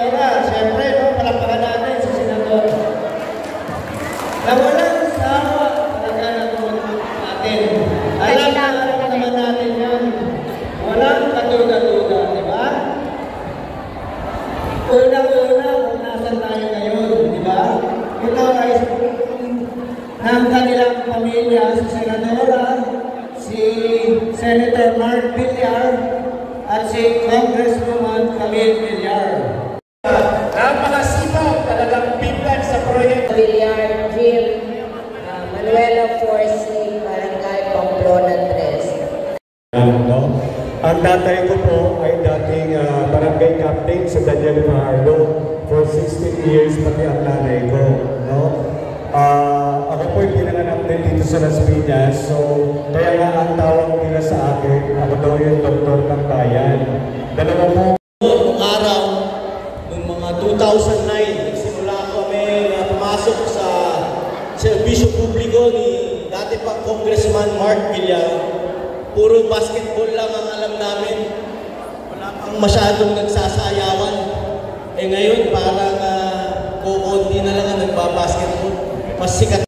senadora. Siyempre, no, palakpakan natin si senadora. Na walang sawa talaga natulog natin. Alam naman natin yan. Walang katuga-tuga, di ba? Una-una kung nasan tayo ngayon, di ba? Ito ay ng kanilang pamilya, si Senadora, si Senator Mark Villar, at si Congresswoman Camille Villar. Napakasipag talagang biglan sa proyekto. Villar, Jim, Manuela Forsi, Barangay Pamplona 3. Ang tatay ko po ay dating barangay captain sa Daniel Fajardo for 16 years, pati ang nanay ko. No? Ako po yung pinanganak din dito sa Las Piñas, so kaya nga ang tawag nila sa akin, ako daw yung doktor ng bayan. Dalawa po. Noong araw, noong mga 2009, nagsimula kami na pumasok sa serbisyo publiko ni dati pang Congressman Mark Villar. Puro basketball lang ang alam namin. Wala pang masyadong nagsasayawan. Eh ngayon parang kukunti na lang ang nagbabasketball. Mas sikat.